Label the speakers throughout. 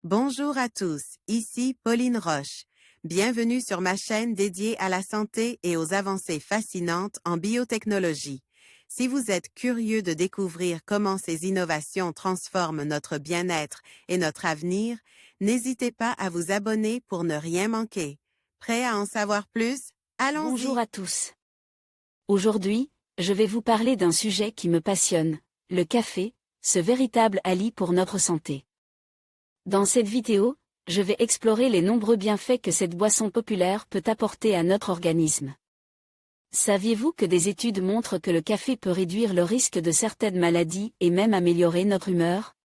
Speaker 1: Bonjour à tous, ici Pauline Roche. Bienvenue sur ma chaîne dédiée à la santé et aux avancées fascinantes en biotechnologie. Si vous êtes curieux de découvrir comment ces innovations transforment notre bien-être et notre avenir, n'hésitez pas à vous abonner pour ne rien manquer. Prêt à en savoir plus?
Speaker 2: Bonjour
Speaker 1: Allons-y!
Speaker 2: à tous. Aujourd'hui, je vais vous parler d'un sujet qui me passionne, le café, ce véritable allié pour notre santé. Dans cette vidéo, je vais explorer les nombreux bienfaits que cette boisson populaire peut apporter à notre organisme. Saviez-vous que des études montrent que le café peut réduire le risque de certaines maladies et même améliorer notre humeur?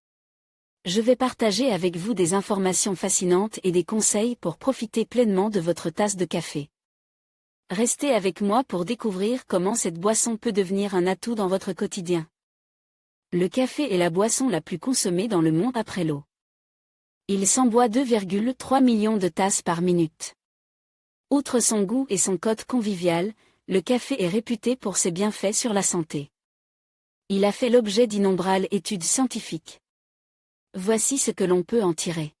Speaker 2: Je vais partager avec vous des informations fascinantes et des conseils pour profiter pleinement de votre tasse de café. Restez avec moi pour découvrir comment cette boisson peut devenir un atout dans votre quotidien. Le café est la boisson la plus consommée dans le monde après l'eau. Il s'en boit 2,3 millions de tasses par minute. Outre son goût et son côté convivial, le café est réputé pour ses bienfaits sur la santé. Il a fait l'objet d'innombrables études scientifiques. Voici ce que l'on peut en tirer.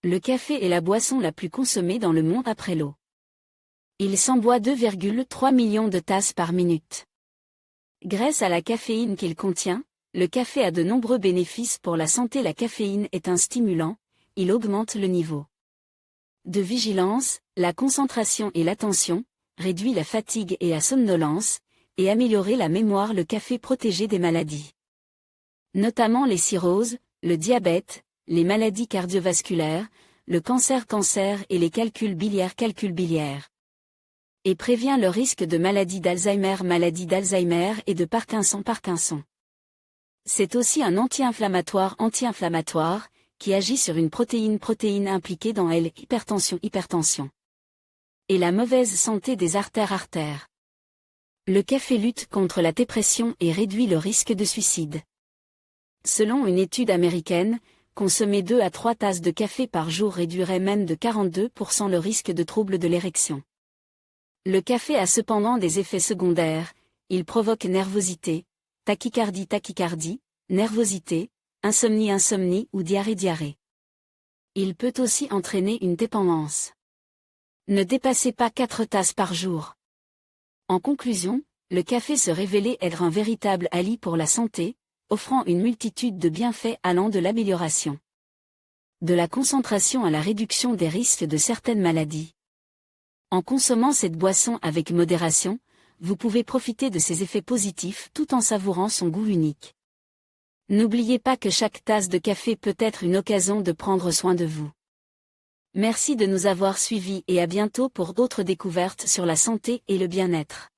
Speaker 2: Le café est la boisson la plus consommée dans le monde après l'eau. Il s'en boit 2,3 millions de tasses par minute. Grâce à la caféine qu'il contient, le café a de nombreux bénéfices pour la santé. La caféine est un stimulant, il augmente le niveau de vigilance, la concentration et l'attention, réduit la fatigue et la somnolence, et améliorer la mémoire. Le café protège des maladies, notamment les cirrhoses, le diabète, les maladies cardiovasculaires, le cancer et les calculs biliaires. Et prévient le risque de maladie d'Alzheimer et de Parkinson. C'est aussi un anti-inflammatoire, qui agit sur une protéine impliquée dans l'hypertension. Et la mauvaise santé des artères. Le café lutte contre la dépression et réduit le risque de suicide. Selon une étude américaine, consommer 2 à 3 tasses de café par jour réduirait même de 42% le risque de troubles de l'érection. Le café a cependant des effets secondaires, il provoque nervosité, tachycardie, nervosité, insomnie ou diarrhée. Il peut aussi entraîner une dépendance. Ne dépassez pas 4 tasses par jour. En conclusion, le café se révélait être un véritable allié pour la santé, offrant une multitude de bienfaits allant de l'amélioration de la concentration à la réduction des risques de certaines maladies. En consommant cette boisson avec modération, vous pouvez profiter de ses effets positifs tout en savourant son goût unique. N'oubliez pas que chaque tasse de café peut être une occasion de prendre soin de vous. Merci de nous avoir suivis et à bientôt pour d'autres découvertes sur la santé et le bien-être.